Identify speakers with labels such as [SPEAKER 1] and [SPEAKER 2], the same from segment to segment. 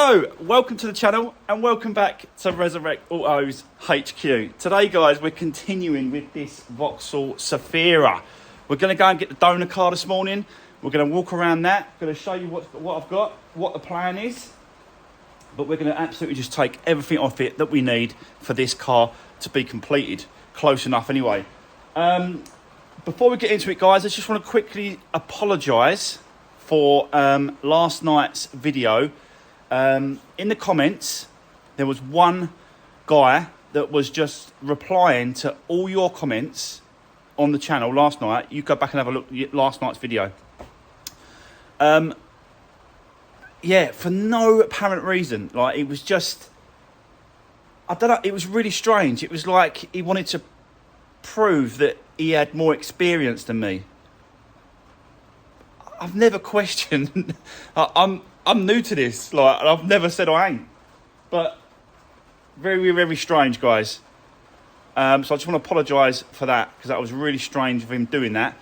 [SPEAKER 1] Hello, welcome to the channel and welcome back to Resurwreck Autos HQ. Today guys, we're continuing with this Vauxhall Zafira. We're going to go and get the donor car this morning. We're going to walk around that. I'm going to show you what I've got, what the plan is. But we're going to absolutely just take everything off it that we need for this car to be completed. Close enough anyway. Before we get into it guys, I just want to quickly apologise for last night's video. In the comments, there was one guy that was just replying to all your comments on the channel last night. You go back and have a look at last night's video. Yeah, for no apparent reason. Like, it was just, I don't know, it was really strange. It was like he wanted to prove that he had more experience than me. I've never questioned. I'm new to this, like, I've never said I ain't. But very, very strange, guys. So I just want to apologise for that, because that was really strange of him doing that.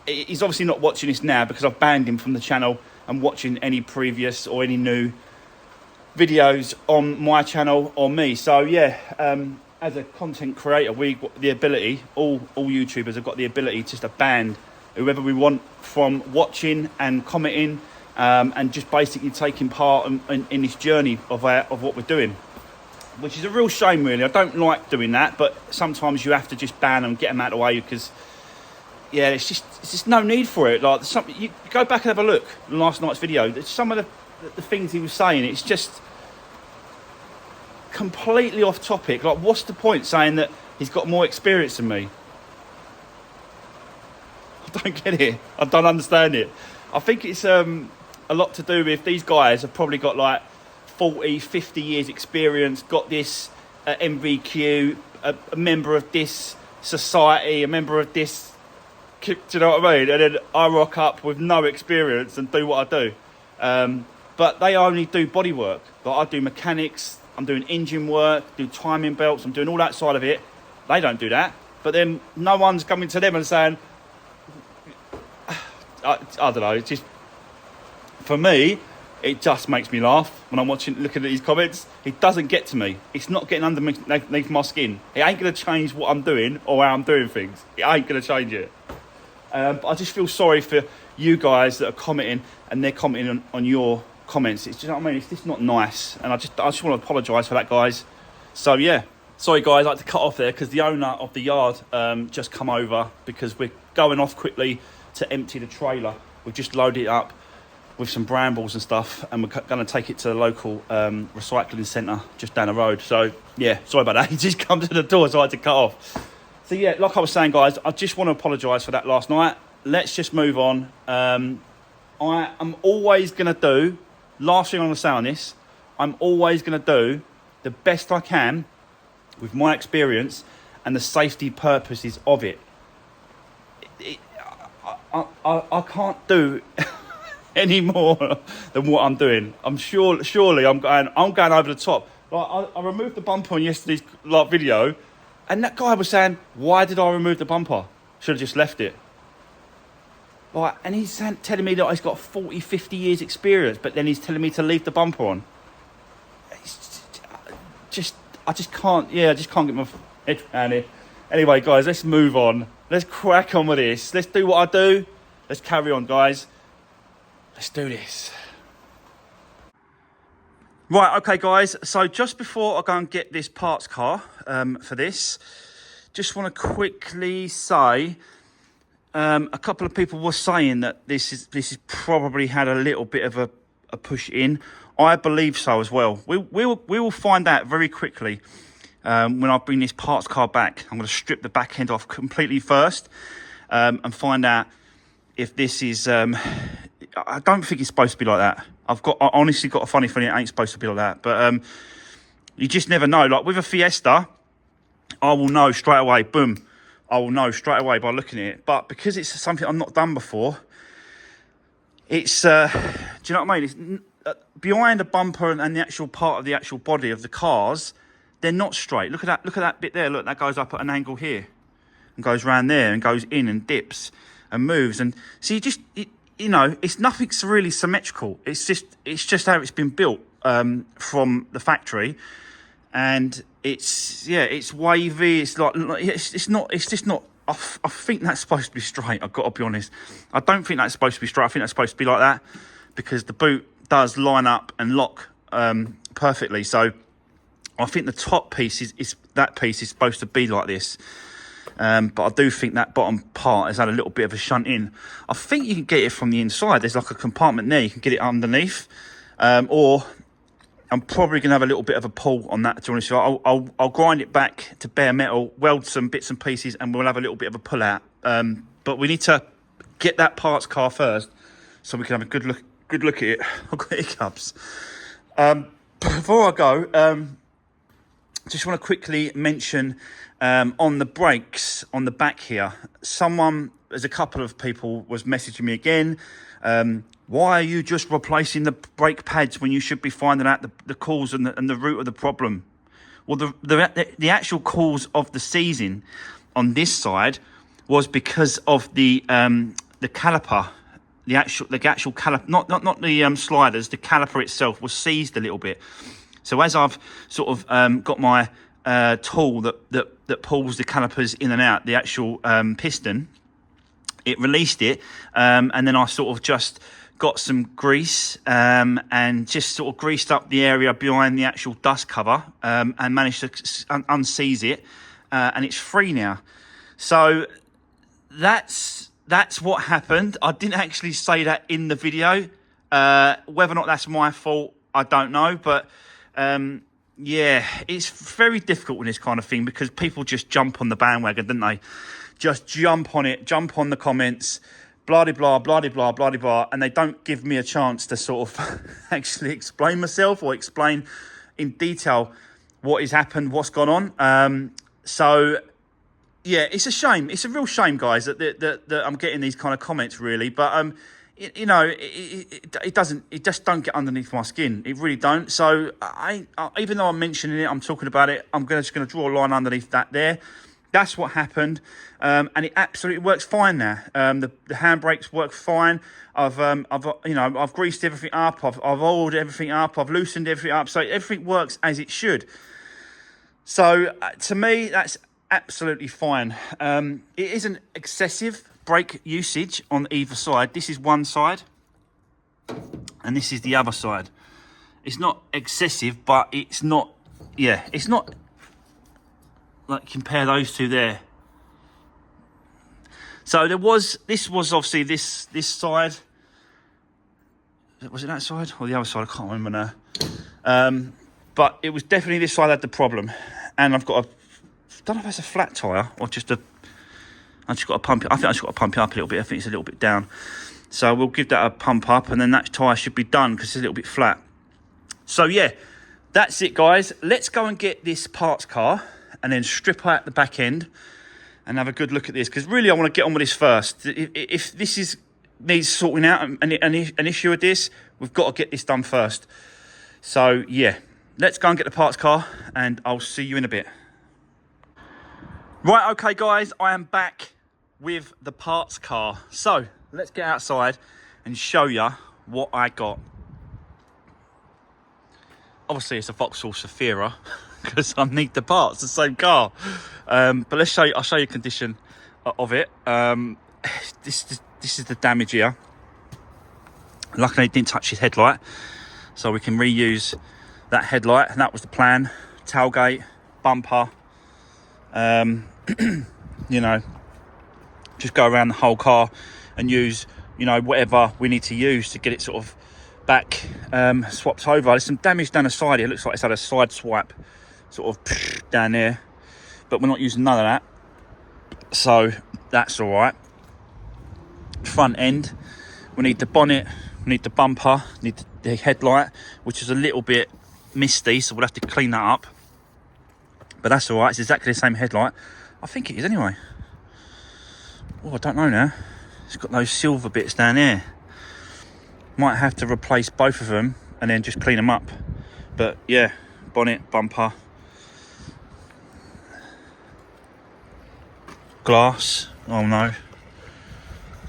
[SPEAKER 1] He's obviously not watching this now, because I've banned him from the channel and watching any previous or any new videos on my channel or me. So yeah, as a content creator, we've got the ability, all YouTubers have got the ability just to ban whoever we want from watching and commenting, and just basically taking part in this journey of what we're doing, which is a real shame really. I don't like doing that, but sometimes you have to just ban them, get them out of the way, because yeah, it's just no need for it. Like, you go back and have a look at last night's video. Some of the things he was saying, it's just completely off topic. Like, what's the point saying that he's got more experience than me? I don't get it. I don't understand it. I think it's a lot to do with these guys have probably got like 40, 50 years experience, got this MVQ, a member of this society, a member of this, do you know what I mean? And then I rock up with no experience and do what I do. But they only do body work. Like, I do mechanics, I'm doing engine work, do timing belts, I'm doing all that side of it. They don't do that. But then no one's coming to them and saying, I don't know, it's just, for me, it just makes me laugh when I'm looking at these comments. It doesn't get to me. It's not getting underneath my skin. It ain't going to change what I'm doing or how I'm doing things. It ain't going to change it. But I just feel sorry for you guys that are commenting, and they're commenting on your comments. It's just, you know what I mean? It's just not nice. And I just want to apologise for that, guys. So yeah, sorry guys, I had to cut off there because the owner of the yard just come over, because we're going off quickly to empty the trailer. We've just loaded it up with some brambles and stuff, and we're going to take it to the local recycling centre just down the road. So yeah, sorry about that. He just come to the door, so I had to cut off. So yeah, like I was saying guys, I just want to apologise for that last night. Let's just move on. I am always going to do, last thing I'm going to say on this, I'm always going to do the best I can with my experience and the safety purposes of it. I can't do any more than what I'm doing. Surely I'm going over the top. Like, I removed the bumper on yesterday's video, and that guy was saying, why did I remove the bumper? Should have just left it. Like, and he's telling me that he's got 40, 50 years experience, but then he's telling me to leave the bumper on. I just can't get my head around it. Anyway, guys, let's move on. Let's crack on with this. Let's do what I do. Let's carry on, guys. Let's do this. Right, okay, guys. So just before I go and get this parts car for this, just want to quickly say, a couple of people were saying that this is probably had a little bit of a push in. I believe so as well. We will find out very quickly. When I bring this parts car back, I'm going to strip the back end off completely first, and find out if this is, I don't think it's supposed to be like that. I honestly got a funny feeling it ain't supposed to be like that, but you just never know. Like with a Fiesta, I will know straight away, boom, I will know straight away by looking at it. But because it's something I've not done before, it's, do you know what I mean? It's behind the bumper and the actual part of the actual body of the cars, they're not straight. Look at that bit there. Look, that goes up at an angle here and goes round there and goes in and dips and moves. And so you know, it's nothing's really symmetrical. It's just how it's been built from the factory, and it's wavy. It's like it's just not. I think that's supposed to be straight. I've got to be honest. I don't think that's supposed to be straight. I think that's supposed to be like that because the boot does line up and lock perfectly. So I think the top piece is supposed to be like this. But I do think that bottom part has had a little bit of a shunt in. I think you can get it from the inside. There's like a compartment there. You can get it underneath. Or I'm probably going to have a little bit of a pull on that, to be honest with you. I'll grind it back to bare metal, weld some bits and pieces, and we'll have a little bit of a pull out. But we need to get that parts car first so we can have a good look at it. I've got hiccups. Before I go, just want to quickly mention on the brakes on the back here, there's a couple of people was messaging me again. Why are you just replacing the brake pads when you should be finding out the cause and the root of the problem? Well, the actual cause of the seizing on this side was because of the caliper, the actual caliper, not the sliders. The caliper itself was seized a little bit. So as I've sort of got my tool that pulls the calipers in and out, the actual piston, it released it, and then I sort of just got some grease and just sort of greased up the area behind the actual dust cover and managed to unseize it, and it's free now. So that's what happened. I didn't actually say that in the video. Whether or not that's my fault, I don't know, but yeah, it's very difficult with this kind of thing because people just jump on the bandwagon, don't they? Just jump on it, jump on the comments, blah de blah, blah de blah, blah de blah, and they don't give me a chance to sort of actually explain myself or explain in detail what has happened, what's gone on. So yeah, it's a shame. It's a real shame, guys, that I'm getting these kind of comments, really. But you know, it doesn't. It just don't get underneath my skin. It really don't. So I even though I'm mentioning it, I'm talking about it. I'm just going to draw a line underneath that there. That's what happened, and it absolutely works fine now. The handbrakes work fine. I've greased everything up. I've oiled everything up. I've loosened everything up. So everything works as it should. So to me, that's absolutely fine. It isn't excessive brake usage on either side. This is one side, and this is the other side. It's not excessive, but it's not. Yeah, it's not. Like compare those two there. So this was obviously this side. Was it that side or the other side? I can't remember now. But it was definitely this side that had the problem. And I've got I don't know if that's a flat tyre or just I just got to pump it. I think I just got to pump it up a little bit. I think it's a little bit down. So we'll give that a pump up, and then that tyre should be done because it's a little bit flat. So yeah, that's it, guys. Let's go and get this parts car and then strip out the back end and have a good look at this, because really I want to get on with this first. If this needs sorting out, an issue with this, we've got to get this done first. So yeah, let's go and get the parts car, and I'll see you in a bit. Right, okay guys, I am back with the parts car. So let's get outside and show you what I got. Obviously it's a Vauxhall Zafira, because I need the parts, the same car. But I'll show you condition of it. This is the damage here. Luckily it didn't touch his headlight, so we can reuse that headlight, and that was the plan. Tailgate, bumper, you know, just go around the whole car and use, you know, whatever we need to use to get it sort of back swapped over. There's some damage down the side here. It looks like it's had a side swipe sort of down there, but we're not using none of that, so that's all right. Front end, we need the bonnet, we need the bumper, need the headlight, which is a little bit misty, so we'll have to clean that up, but that's all right. It's exactly the same headlight, I think it is anyway. Oh, I don't know now. It's got those silver bits down there. Might have to replace both of them and then just clean them up. But yeah, bonnet, bumper, glass. Oh no,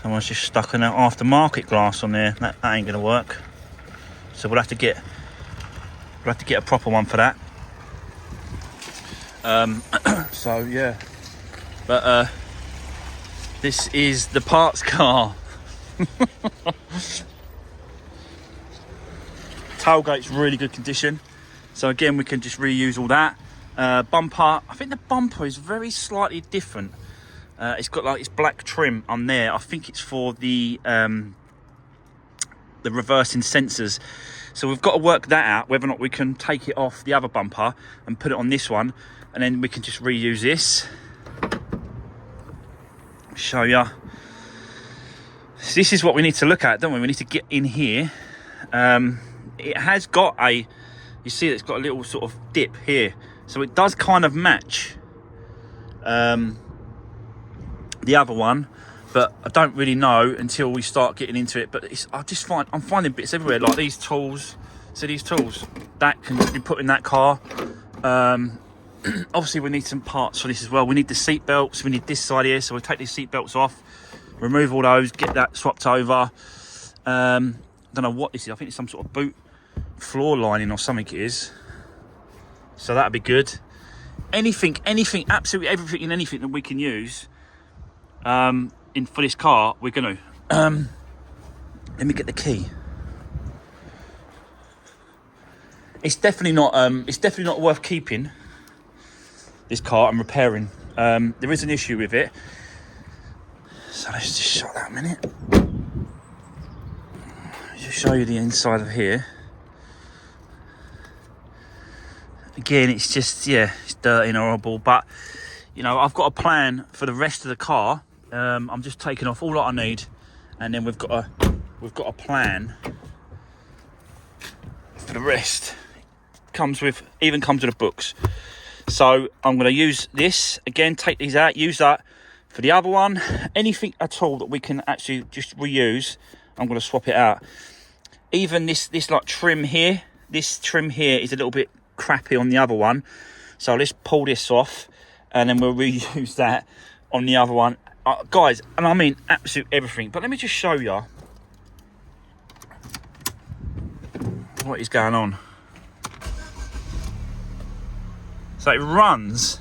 [SPEAKER 1] Someone's just stuck an aftermarket glass on there. That ain't gonna work. So we'll have to get a proper one for that. So yeah, but this is the parts car. Tailgate's really good condition, so again we can just reuse all that. Bumper, I think the bumper is very slightly different. It's got like this black trim on there. I think it's for the reversing sensors. So we've got to work that out, whether or not we can take it off the other bumper and put it on this one, and then we can just reuse this. Show ya. So this is what we need to look at, don't we? We need to get in here. It has got you see it's got a little sort of dip here. So it does kind of match the other one, but I don't really know until we start getting into it. But I'm finding bits everywhere, like these tools. So these tools that can be put in that car. Obviously we need some parts for this as well. We need the seat belts, we need this side here, so we'll take these seat belts off, remove all those, get that swapped over. Don't know what this is. I think it's some sort of boot floor lining or something it is. So that'd be good. Anything, absolutely everything and anything that we can use for this car, we're gonna. Let me get the key. It's definitely not worth keeping this car and repairing. There is an issue with it. So let's just shut that a minute. Just show you the inside of here. Again, it's just, yeah, it's dirty and horrible, but you know, I've got a plan for the rest of the car. I'm just taking off all that I need, and then we've got a plan for the rest. Comes with the books. So I'm going to use this again, take these out, use that for the other one. Anything at all that we can actually just reuse, I'm going to swap it out. Even this like trim here, this trim here is a little bit crappy on the other one, so let's pull this off and then we'll reuse that on the other one. Guys, and I mean absolute everything, but let me just show you what is going on. So it runs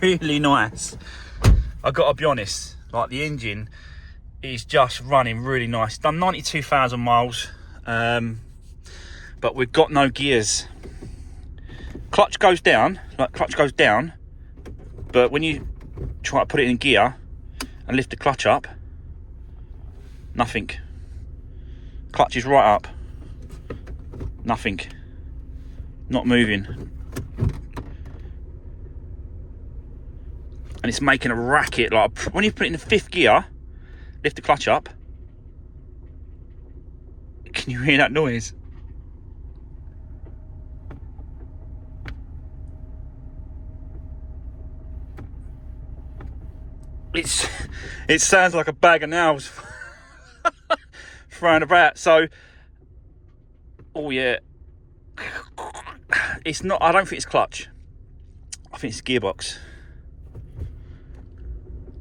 [SPEAKER 1] really nice. I've got to be honest, like the engine is just running really nice. Done 92,000 miles, but we've got no gears. Clutch goes down, but when you try to put it in gear and lift the clutch up, nothing. Clutch is right up, nothing, not moving. And it's making a racket. Like when you put it in the fifth gear, lift the clutch up, can you hear that noise? It sounds like a bag of nails thrown about. So, oh yeah, it's not. I don't think it's clutch. I think it's gearbox.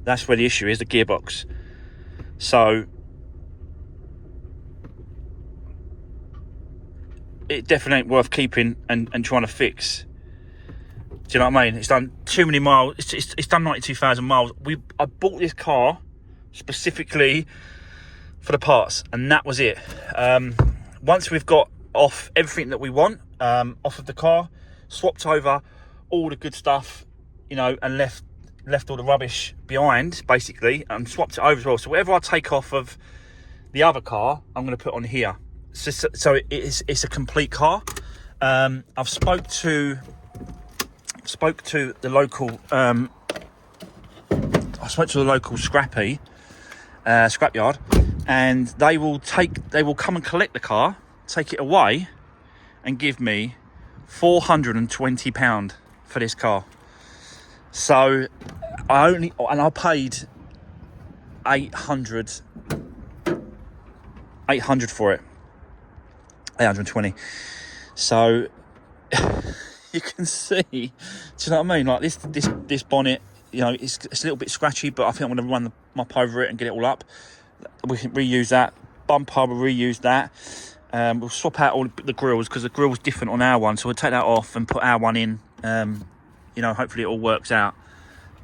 [SPEAKER 1] That's where the issue is, the gearbox. So it definitely ain't worth keeping and trying to fix. Do you know what I mean? It's done too many miles. It's done 92,000 miles. I bought this car specifically for the parts, and that was it. Once we've got off everything that we want off of the car, swapped over all the good stuff, you know, and left all the rubbish behind, basically, and swapped it over as well. So whatever I take off of the other car, I'm going to put on here. So it's a complete car. I've spoke to the local scrapyard, and they will come and collect the car, take it away, and give me £420 for this car. So I paid 800 for it, 820. So you can see, do you know what I mean? Like this bonnet, you know, it's a little bit scratchy, but I think I'm going to run the mop over it and get it all up. We can reuse that. Bumper, we'll reuse that. We'll swap out all the grills because the grill's different on our one, so we'll take that off and put our one in. You know, hopefully it all works out.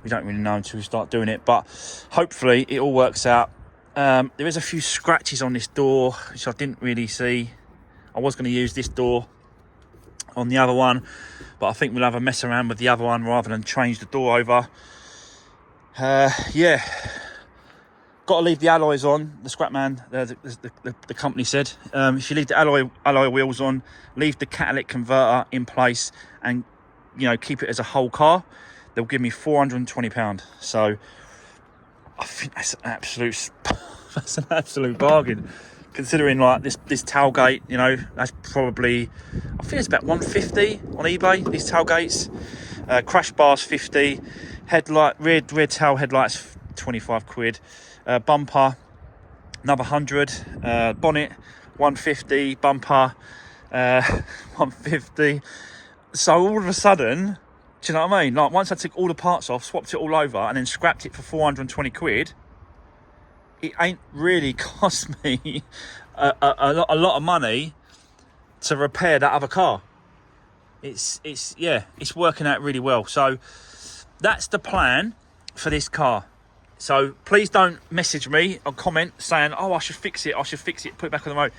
[SPEAKER 1] We don't really know until we start doing it, but hopefully it all works out. There is a few scratches on this door which I didn't really see. I was going to use this door on the other one, but I think we'll have a mess around with the other one rather than change the door over. Yeah, got to leave the alloys on. The scrap man, the company said, if you leave the alloy wheels on, leave the catalytic converter in place, and you know, keep it as a whole car, they'll give me £420. So I think that's an absolute bargain, considering like this tailgate. You know, that's probably, I think it's about 150 on eBay, these tailgates. Crash bars 50, headlight, rear tail headlights 25 quid, bumper another 100, bonnet 150, bumper 150. So all of a sudden, do you know what I mean? Like, once I took all the parts off, swapped it all over, and then scrapped it for 420 quid, it ain't really cost me a lot of money to repair that other car. It's working out really well. So that's the plan for this car. So please don't message me or comment saying, oh, I should fix it, put it back on the road.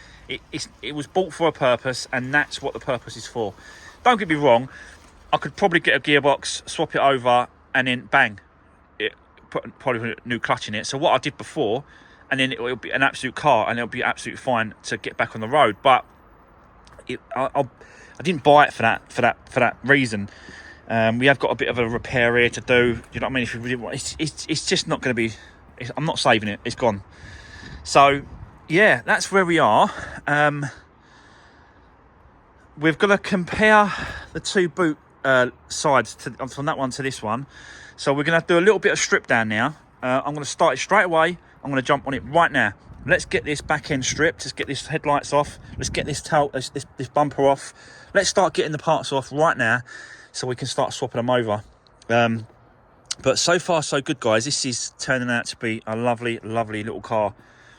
[SPEAKER 1] It was bought for a purpose, and that's what the purpose is for. Don't get me wrong, I could probably get a gearbox, swap it over, and then bang, probably put a new clutch in it. So what I did before, and then it'll be an absolute car, and it'll be absolutely fine to get back on the road. But I didn't buy it for that reason. We have got a bit of a repair here to do. You know what I mean? If you really want, it's just not going to be. I'm not saving it. It's gone. So yeah, that's where we are. We've got to compare the two boot sides from that one to this one. So we're going to do a little bit of strip down now. I'm going to start it straight away. I'm going to jump on it right now. Let's get this back end stripped. Let's get this headlights off. Let's get this this bumper off. Let's start getting the parts off right now, so we can start swapping them over. But so far so good, guys. This is turning out to be a lovely little car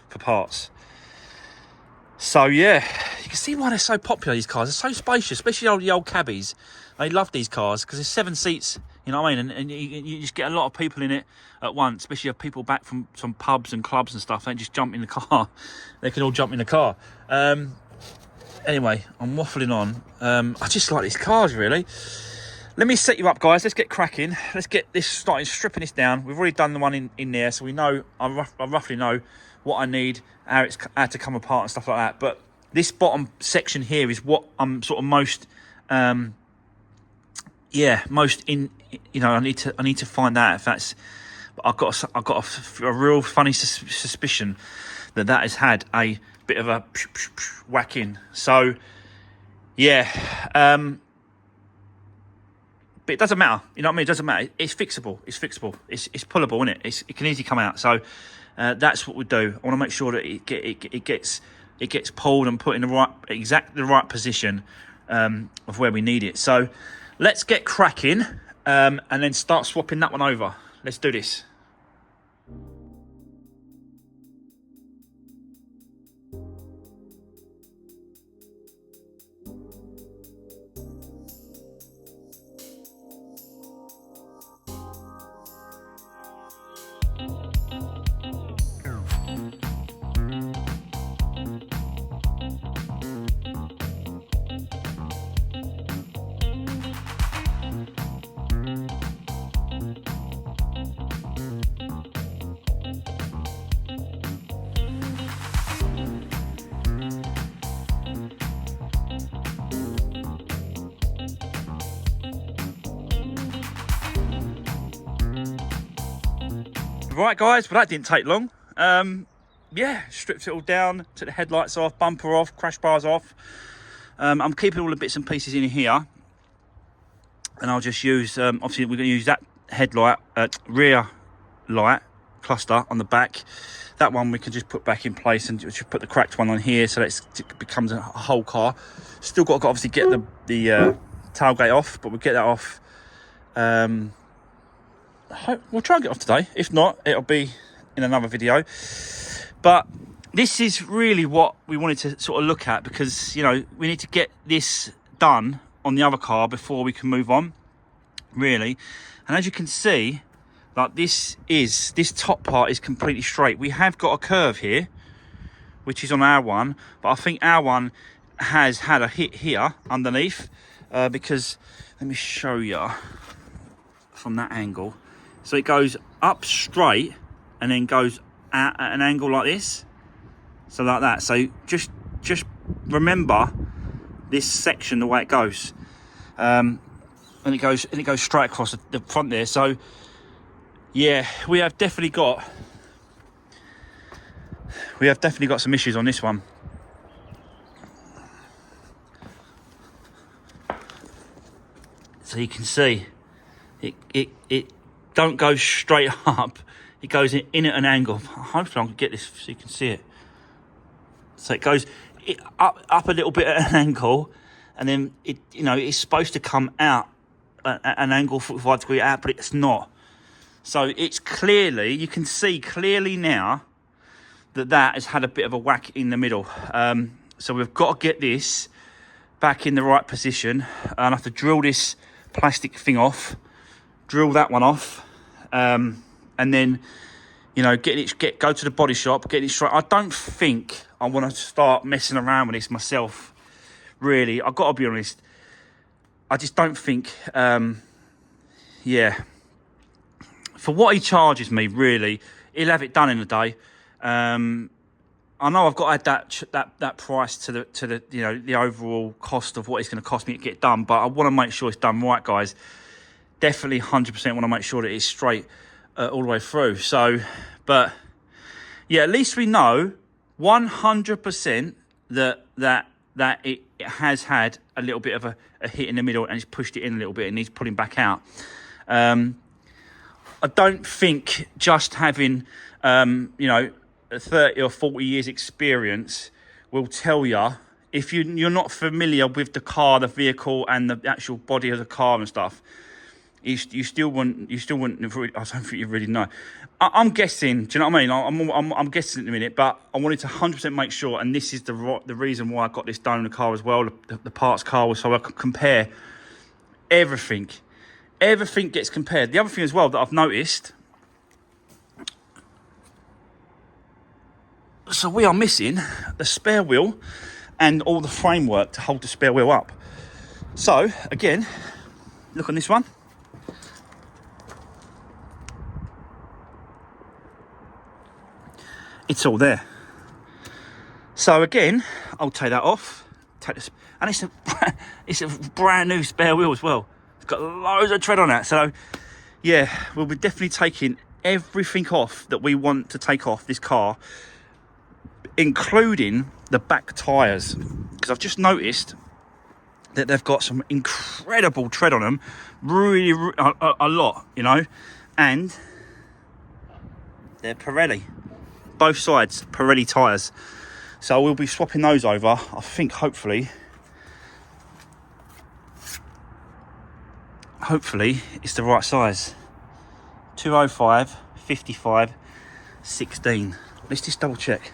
[SPEAKER 1] for parts. So yeah, you can see why they're so popular, these cars. They're so spacious, especially the old cabbies. They love these cars because there's 7 seats, you know what I mean? And you just get a lot of people in it at once, especially if people back from some pubs and clubs and stuff. They just jump in the car. They can all jump in the car. Anyway, I'm waffling on. I just like these cars, really. Let me set you up, guys. Let's get cracking. Let's get this starting, stripping this down. We've already done the one in there, so we know, I roughly know what I need, how to come apart and stuff like that. But this bottom section here is what I'm sort of most in. You know, I need to find out if that's. But I've got a real funny suspicion that has had a bit of a whack in. So yeah, but it doesn't matter. You know what I mean? It doesn't matter. It's fixable. It's pullable, isn't it? It can easily come out. So that's what we do. I want to make sure that it gets pulled and put in the right position of where we need it. So let's get cracking and then start swapping that one over. Let's do this. Right, guys, well, that didn't take long. Yeah, stripped it all down, took the headlights off, bumper off, crash bars off. I'm keeping all the bits and pieces in here, and I'll just use, obviously we're going to use that headlight, rear light cluster on the back. That one we can just put back in place and just put the cracked one on here, so that it becomes a whole car. Still got to obviously get the tailgate off, but we'll get that off. We'll try and get off today. If not, it'll be in another video. But this is really what we wanted to sort of look at, because, you know, we need to get this done on the other car before we can move on, really. And as you can see, like, this top part is completely straight. We have got a curve here, which is on our one, but I think our one has had a hit here underneath, because, let me show you from that angle. So it goes up straight and then goes at an angle like this, so like that. So just remember this section, the way it goes, and it goes straight across the front there. So yeah, we have definitely got some issues on this one. So you can see it don't go straight up, it goes in at an angle. Hopefully I can get this so you can see it. So it goes up a little bit at an angle, and then it, you know, it's supposed to come out at an angle 45 degree out, but it's not. So it's clearly, you can see clearly now that has had a bit of a whack in the middle. So we've got to get this back in the right position, and I have to drill this plastic thing off, drill that one off, and then, you know, go to the body shop, get it straight. I don't think I want to start messing around with this myself, really. I've got to be honest. I just don't think, yeah. For what he charges me, really, he'll have it done in a day. I know I've got to add that price to the you know, the overall cost of what it's going to cost me to get done, but I want to make sure it's done right, guys. Definitely 100% want to make sure that it's straight all the way through. So, but yeah, at least we know 100% that it has had a little bit of a hit in the middle, and it's pushed it in a little bit and needs pulling back out. I don't think just having you know, 30 or 40 years experience will tell you, if you're not familiar with the car, the vehicle, and the actual body of the car and stuff, you still wouldn't really, I don't think you really know. I'm guessing, do you know what I mean? I'm guessing at the minute, but I wanted to 100% make sure, and this is the reason why I got this done in the car as well, the parts car, so I could compare everything. Everything gets compared. The other thing as well that I've noticed, so we are missing the spare wheel and all the framework to hold the spare wheel up. So again, look on this one. It's all there. So again, I'll take that off. And it's a brand new spare wheel as well. It's got loads of tread on it. So yeah, we'll be definitely taking everything off that we want to take off this car, including the back tyres, because I've just noticed that they've got some incredible tread on them, really a lot, you know, and they're Pirelli, both sides Pirelli tyres. So we'll be swapping those over, I think. Hopefully it's the right size. 205 55 16. Let's just double check.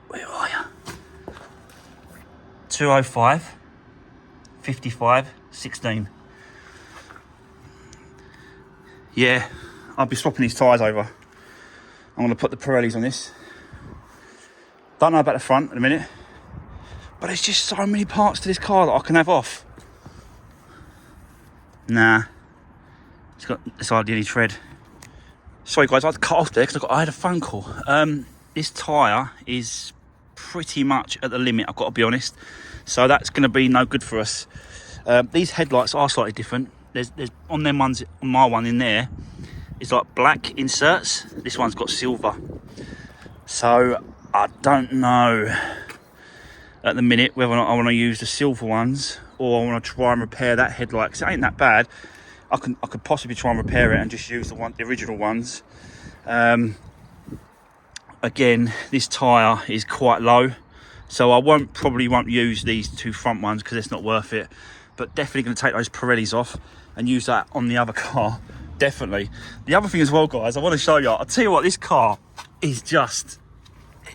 [SPEAKER 1] Where are you? 205 55 16. Yeah, I'll be swapping these tyres over. I'm going to put the Pirellis on this. Don't know about the front in a minute, but there's just so many parts to this car that I can have off. Nah, it's hardly any tread. Sorry guys, I had to cut off there because I had a phone call. This tyre is pretty much at the limit, I've got to be honest. So that's going to be no good for us. These headlights are slightly different. There's on them ones, on my one in there, it's like black inserts. This one's got silver. So I don't know at the minute whether or not I want to use the silver ones or I want to try and repair that headlight, because it ain't that bad. I could possibly try and repair it and just use the original ones. Again, this tyre is quite low, so I probably won't use these two front ones because it's not worth it. But definitely going to take those Pirellis off and use that on the other car definitely. The other thing as well, guys, I want to show you. I'll tell you what, this car is just,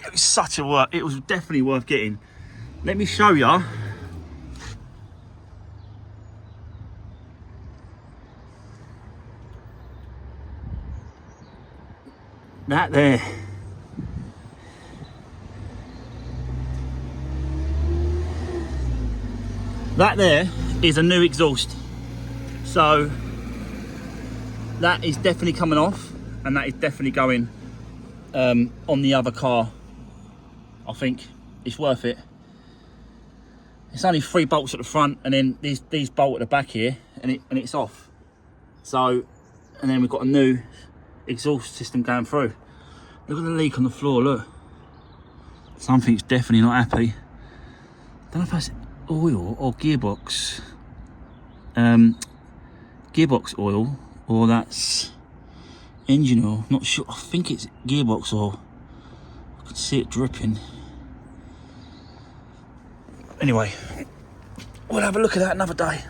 [SPEAKER 1] it was such a work. It was definitely worth getting. Let me show you. That there. That there is a new exhaust. So that is definitely coming off, and that is definitely going on the other car. I think it's worth it. It's only 3 bolts at the front, and then these bolt at the back here, and it's off. So, and then we've got a new exhaust system going through. Look at the leak on the floor, look. Something's definitely not happy. Don't know if that's oil or gearbox. Gearbox oil, or that's engine oil. Not sure. I think it's gearbox oil. I can see it dripping. Anyway, we'll have a look at that another day.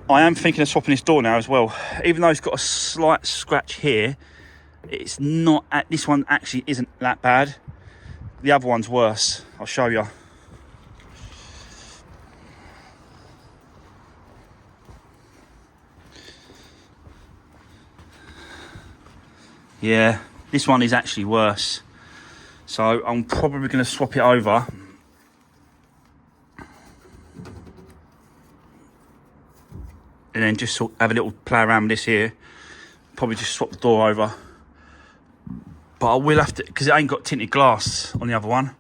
[SPEAKER 1] I am thinking of swapping this door now as well. Even though it's got a slight scratch here, it's not, this one actually isn't that bad. The other one's worse. I'll show you. Yeah, this one is actually worse. So I'm probably going to swap it over. And then just sort of have a little play around with this here. Probably just swap the door over. But I will have to, because it ain't got tinted glass on the other one.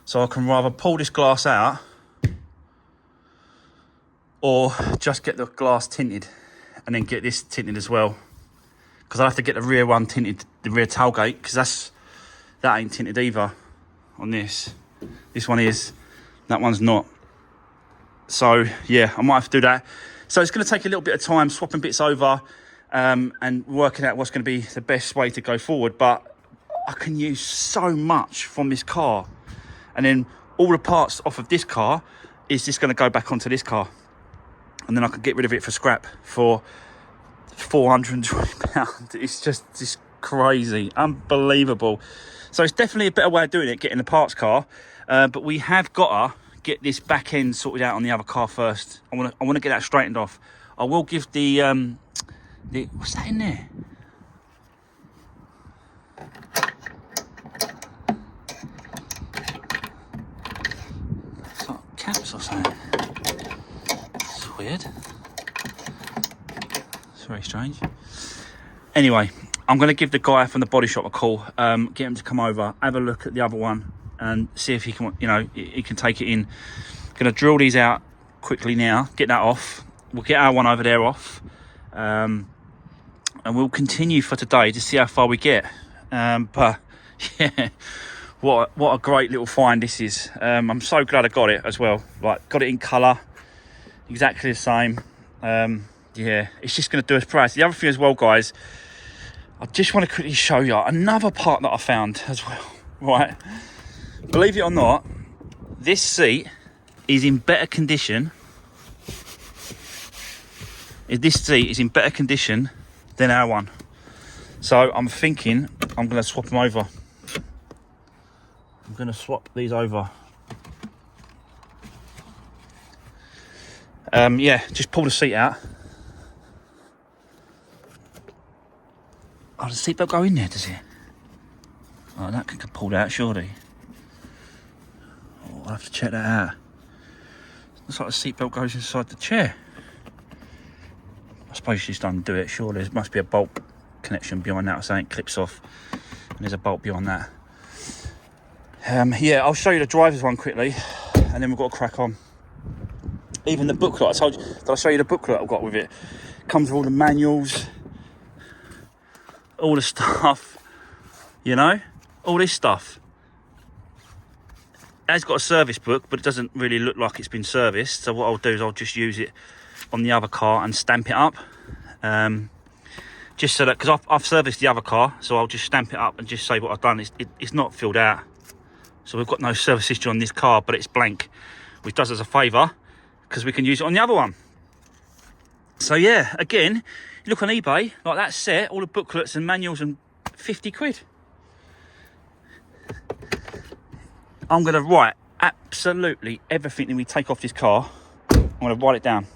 [SPEAKER 1] So I can rather pull this glass out, or just get the glass tinted and then get this tinted as well. Because I'll have to get the rear one tinted, the rear tailgate, because that ain't tinted either on this. This one is, that one's not. So yeah, I might have to do that. So it's going to take a little bit of time swapping bits over and working out what's going to be the best way to go forward. But I can use so much from this car. And then all the parts off of this car is just going to go back onto this car. And then I can get rid of it for scrap for £420. It's just crazy, unbelievable. So it's definitely a better way of doing it, getting the parts car. But we have got to get this back end sorted out on the other car first. I want to get that straightened off. I will give the what's that in there? It's like caps or something. It's weird. It's very strange. Anyway, I'm going to give the guy from the body shop a call. Get him to come over, have a look at the other one, and see if he can, he can take it in. Going to drill these out quickly now, get that off. We'll get our one over there off, and we'll continue for today to see how far we get. But yeah, what a great little find this is. I'm so glad I got it as well. Like, got it in colour, exactly the same. Yeah, it's just going to do us proud. The other thing as well, guys, I just want to quickly show you another part that I found as well. Right, believe it or not, this seat is in better condition. This seat is in better condition than our one. So I'm thinking I'm going to swap them over. I'm going to swap these over. Yeah, just pull the seat out. Oh, does the seatbelt go in there, does it? Oh, that can get pulled out, surely. Oh, I'll have to check that out. Looks like the seatbelt goes inside the chair. I suppose you just undo it, surely. There must be a bolt connection behind that or something, clips off. And there's a bolt behind that. Yeah, I'll show you the driver's one quickly, and then we've got to crack on. Even the booklet, I told you, did I show you the booklet I've got with it? Comes with all the manuals, all the stuff, all this stuff. It has got a service book, but it doesn't really look like it's been serviced. So what I'll do is I'll just use it on the other car and stamp it up. Just so that, because I've serviced the other car, so I'll just stamp it up and just say what I've done. It's not filled out. So we've got no service history on this car, but it's blank, which does us a favour, because we can use it on the other one. So yeah, again, you look on eBay, like that set, all the booklets and manuals and 50 quid. I'm going to write absolutely everything that we take off this car. I'm going to write it down.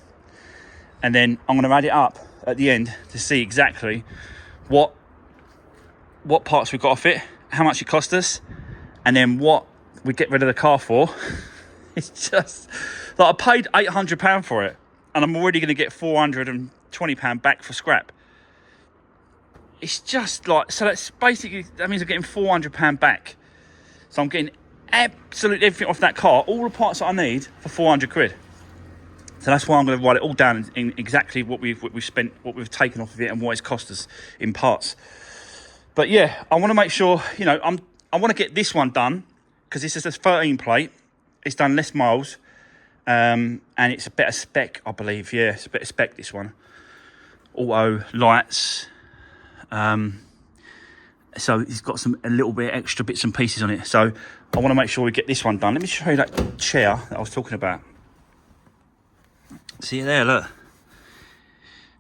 [SPEAKER 1] And then I'm going to add it up at the end to see exactly what parts we got off it, how much it cost us, and then what we get rid of the car for. It's just like I paid £800 for it, and I'm already going to get £420 back for scrap. It's just like, so that's basically, that means I'm getting £400 back. So I'm getting absolutely everything off that car, all the parts that I need for 400 quid. So that's why I'm going to write it all down in exactly what we've spent, what we've taken off of it, and what it's cost us in parts. But yeah, I want to make sure, you know, I want to get this one done because this is a 13 plate. It's done less miles, and it's a better spec, I believe. Yeah, it's a better spec, this one. Auto lights. So it's got a little bit extra bits and pieces on it. So I want to make sure we get this one done. Let me show you that chair that I was talking about. See it there, look.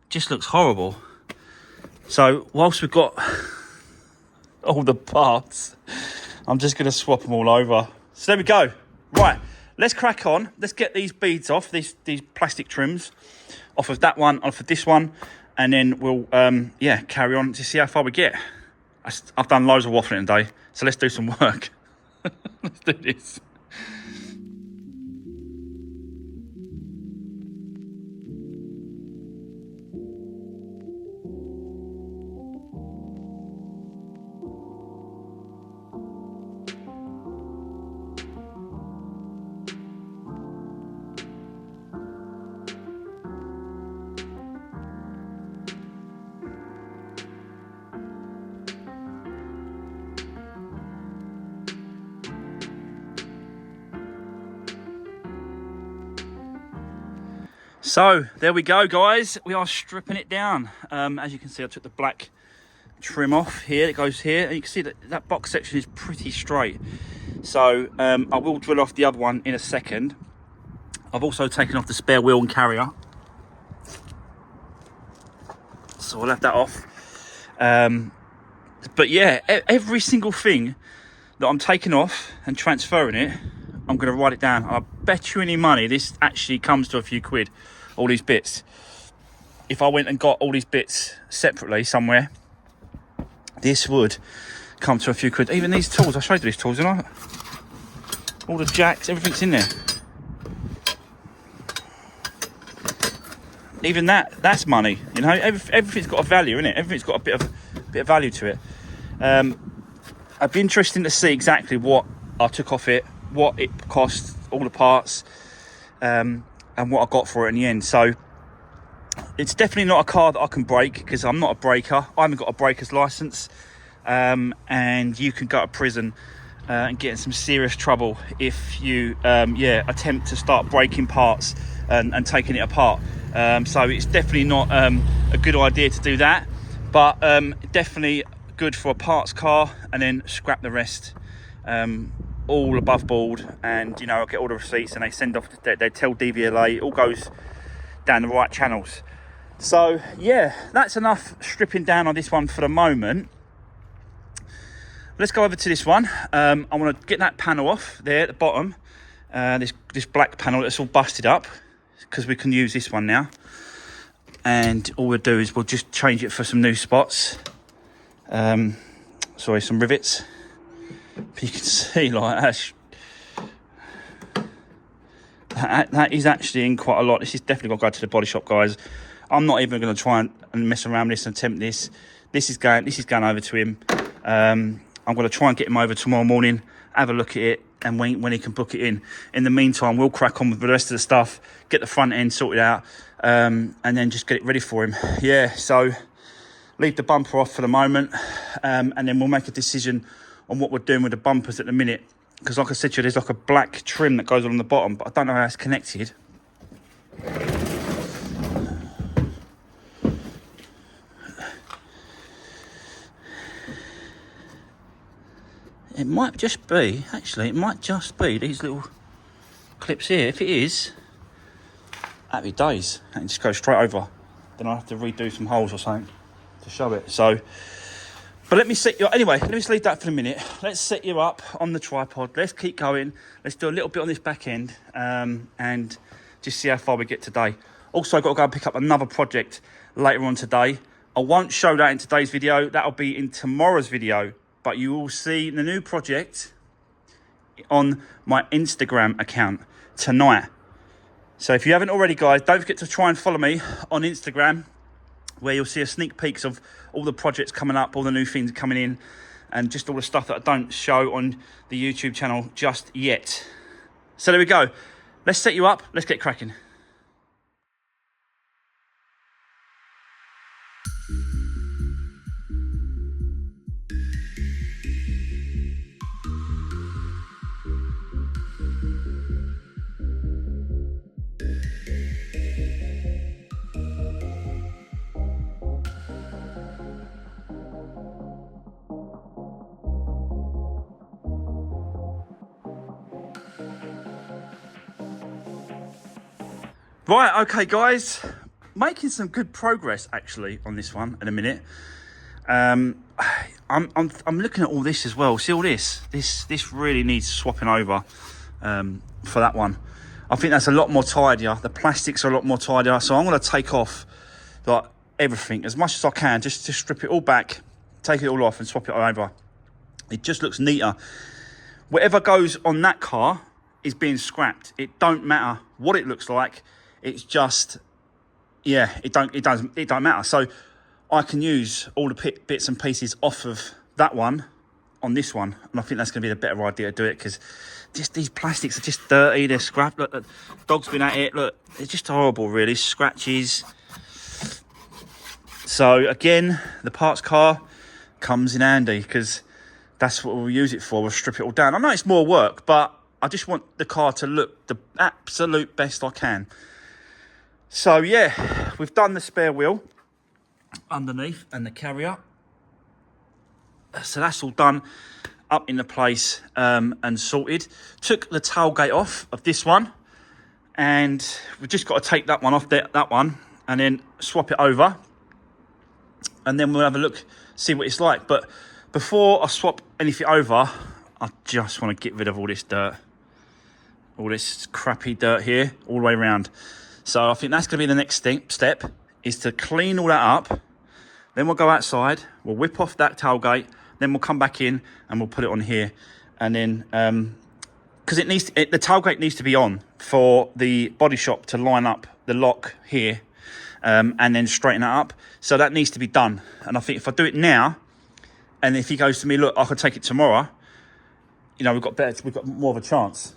[SPEAKER 1] Just looks horrible. So whilst we've got all the parts, I'm just going to swap them all over. So there we go. Right, let's crack on. Let's get these beads off, these plastic trims off of that one, off of this one, and then we'll carry on to see how far we get. I've done loads of waffling today, so let's do some work. Let's do this. So there we go, guys. We are stripping it down. As you can see, I took the black trim off here. It goes here, and you can see that box section is pretty straight. So I will drill off the other one in a second. I've also taken off the spare wheel and carrier, so I'll have that off. But yeah, every single thing that I'm taking off and transferring it, I'm going to write it down. I bet you any money this actually comes to a few quid, all these bits. If I went and got all these bits separately somewhere, this would come to a few quid. Even these tools, I showed you these tools, didn't I? All the jacks, everything's in there. Even that's money, you know. Everything's got a value, innit? Everything's got a bit of value to it. It'd be interesting to see exactly what I took off it, what it cost, all the parts, and what I got for it in the end. So it's definitely not a car that I can break, because I'm not a breaker. I haven't got a breaker's license, and you can go to prison and get in some serious trouble if you attempt to start breaking parts and taking it apart. So it's definitely not a good idea to do that, but definitely good for a parts car, and then scrap the rest all above board. And you know, I'll get all the receipts, and they send off, they tell DVLA, it all goes down the right channels. So yeah, that's enough stripping down on this one for the moment. Let's go over to this one. I want to get that panel off there at the bottom, this black panel that's all busted up, because we can use this one now. And all we'll do is we'll just change it for some new spots, some rivets. But you can see, like, that is actually in quite a lot. This is definitely got to go to the body shop, guys. I'm not even going to try and mess around with this and attempt this. This is going over to him. I'm going to try and get him over tomorrow morning, have a look at it, and when he can book it in. In the meantime, we'll crack on with the rest of the stuff, get the front end sorted out, and then just get it ready for him. Yeah, so leave the bumper off for the moment, and then we'll make a decision on what we're doing with the bumpers at the minute. Because like I said to you, there's like a black trim that goes on the bottom, but I don't know how it's connected. It might just be, actually, it might just be these little clips here. If it is, happy days. And just go straight over. then I'll have to redo some holes or something to show it. So, but let me set you up. Anyway, let me just leave that for a minute. Let's set you up on the tripod. Let's keep going. Let's do a little bit on this back end and just see how far we get today. Also, I've got to go and pick up another project later on today. I won't show that in today's video. That'll be in tomorrow's video. But you will see the new project on my Instagram account tonight. So if you haven't already, guys, don't forget to try and follow me on Instagram, where you'll see a sneak peeks of all the projects coming up, all the new things coming in, and just all the stuff that I don't show on the YouTube channel just yet. So there we go. Let's set you up. Let's get cracking. Right, okay, guys, making some good progress actually on this one in a minute. I'm looking at all this as well. See all this? This really needs swapping over for that one. I think that's a lot more tidier. The plastics are a lot more tidier. So I'm going to take off like everything as much as I can, just to strip it all back, take it all off, and swap it over. It just looks neater. Whatever goes on that car is being scrapped. It don't matter what it looks like. It's just, yeah, it don't matter. So I can use all the bits and pieces off of that one on this one, and I think that's going to be the better idea to do it, because just these plastics are just dirty. They're scrapped. Look, the dog's been at it. Look, it's just horrible, really. Scratches. So again, the parts car comes in handy, because that's what we'll use it for. We'll strip it all down. I know it's more work, but I just want the car to look the absolute best I can. So yeah, we've done the spare wheel underneath and the carrier. So that's all done, up into place and sorted. Took the tailgate off of this one, and we've just got to take that one off, that one, and then swap it over. And then we'll have a look, see what it's like. But before I swap anything over, I just want to get rid of all this dirt. All this crappy dirt here, all the way around. So I think that's going to be the next step, is to clean all that up. Then we'll go outside, we'll whip off that tailgate, then we'll come back in and we'll put it on here. And then, because the tailgate needs to be on for the body shop to line up the lock here, and then straighten that up. So that needs to be done. And I think if I do it now, and if he goes to me, look, I could take it tomorrow, you know, we've got more of a chance.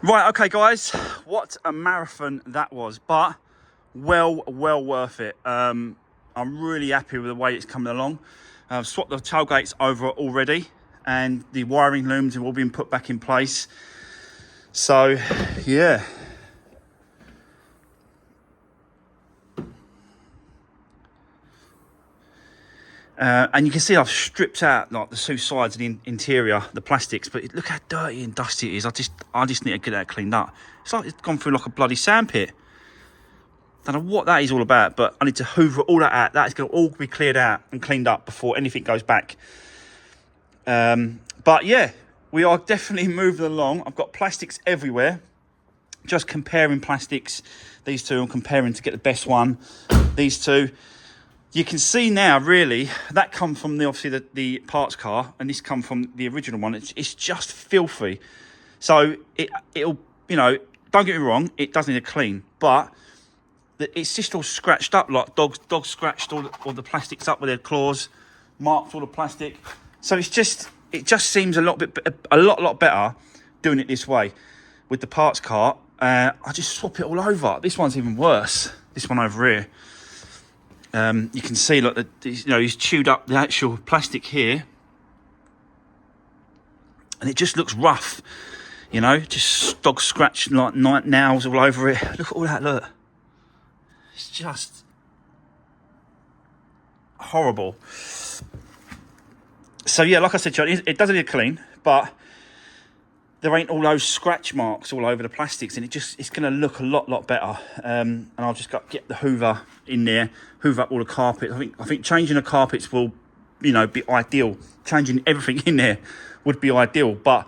[SPEAKER 1] Right, okay, guys, what a marathon that was, but well worth it. I'm really happy with the way it's coming along. I've swapped the tailgates over already, and the wiring looms have all been put back in place. So, yeah. And you can see I've stripped out like the two sides of the interior, the plastics, but look how dirty and dusty it is. I just need to get that cleaned up. It's like it's gone through like a bloody sandpit. Don't know what that is all about, but I need to hoover all that out. That is going to all be cleared out and cleaned up before anything goes back. But yeah, we are definitely moving along. I've got plastics everywhere. Just comparing plastics, these two, I'm comparing to get the best one. These two. You can see now, really, that come from obviously the parts car, and this come from the original one. It's just filthy. So it'll, you know, don't get me wrong, it does need a clean, but it's just all scratched up, like dogs scratched all the plastics up with their claws, marked all the plastic. So it just seems a lot better doing it this way with the parts car. I just swap it all over. This one's even worse. This one over here. You can see like he's chewed up the actual plastic here, and it just looks rough, just dog scratch like nails all over it. Look at all that, look. It's just horrible. So yeah, like I said, John, it does need a clean, but there ain't all those scratch marks all over the plastics, and it's going to look a lot better. And I've just got to get the hoover in there, hoover up all the carpets. I think changing the carpets will, be ideal. Changing everything in there would be ideal, but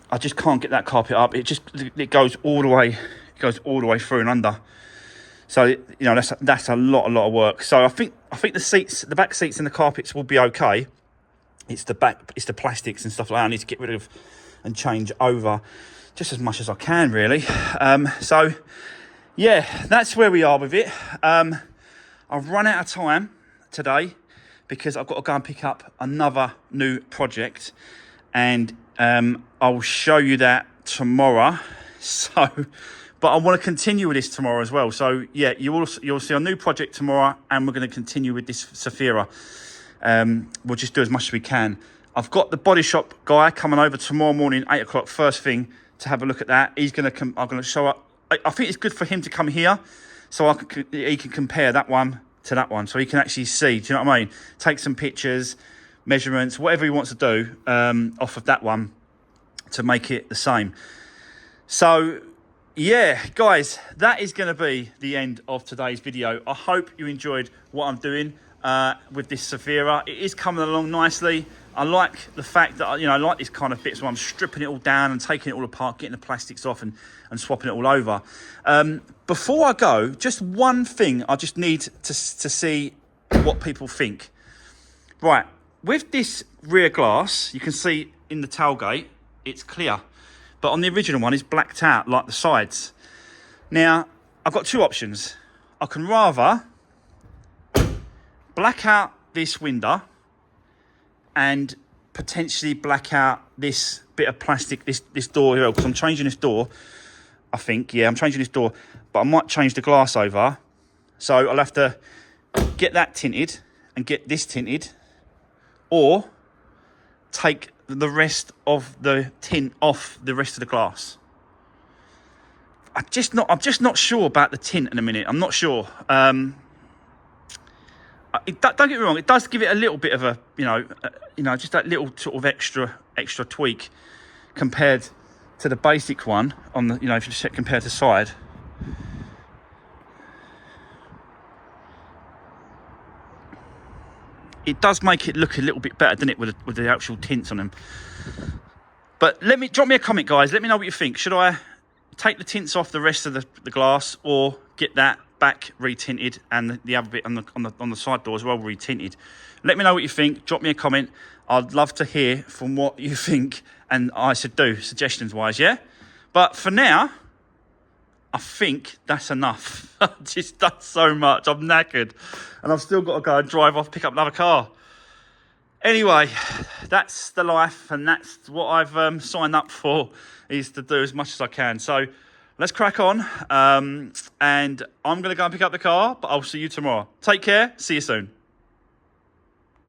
[SPEAKER 1] I just can't get that carpet up. It goes all the way. It goes all the way through and under. So that's a lot of work. So I think the back seats and the carpets will be okay. It's the plastics and stuff like that I need to get rid of and change over just as much as I can, really. So yeah, that's where we are with it. I've run out of time today because I've got to go and pick up another new project, and I'll show you that tomorrow. So, but I want to continue with this tomorrow as well. So yeah, you'll see a new project tomorrow, and we're going to continue with this Zafira. We'll just do as much as we can. I've got the body shop guy coming over tomorrow morning, 8 o'clock, first thing, to have a look at that. I'm going to show up. I think it's good for him to come here, so he can compare that one to that one, so he can actually see. Do you know what I mean? Take some pictures, measurements, whatever he wants to do off of that one to make it the same. So yeah, guys, that is going to be the end of today's video. I hope you enjoyed what I'm doing with this Zafira. It is coming along nicely. I like the fact that, I like this kind of bits where I'm stripping it all down and taking it all apart, getting the plastics off and swapping it all over. Before I go, just one thing I just need to see what people think. Right, with this rear glass, you can see in the tailgate, it's clear. But on the original one, it's blacked out like the sides. Now, I've got two options. I can rather black out this window and potentially black out this bit of plastic, this door here, because I'm changing this door, I think. Yeah, I'm changing this door, but I might change the glass over. So I'll have to get that tinted and get this tinted, or take the rest of the tint off the rest of the glass. I'm just not sure about the tint in a minute. I'm not sure. Don't get me wrong, it does give it a little bit of a, just that little sort of extra tweak compared to the basic one on the, if you just compare to side. It does make it look a little bit better, doesn't it, with the actual tints on them. But drop me a comment, guys. Let me know what you think. Should I take the tints off the rest of the glass, or get that back retinted and the other bit on the side door as well retinted? Let me know what you think. Drop me a comment. I'd love to hear from what you think and I should do, suggestions wise. Yeah, but for now, I think that's enough. I've just done so much. I'm knackered, and I've still got to go and drive off, pick up another car. Anyway, that's the life, and that's what I've signed up for, is to do as much as I can. So let's crack on, and I'm going to go and pick up the car, but I'll see you tomorrow. Take care. See you soon.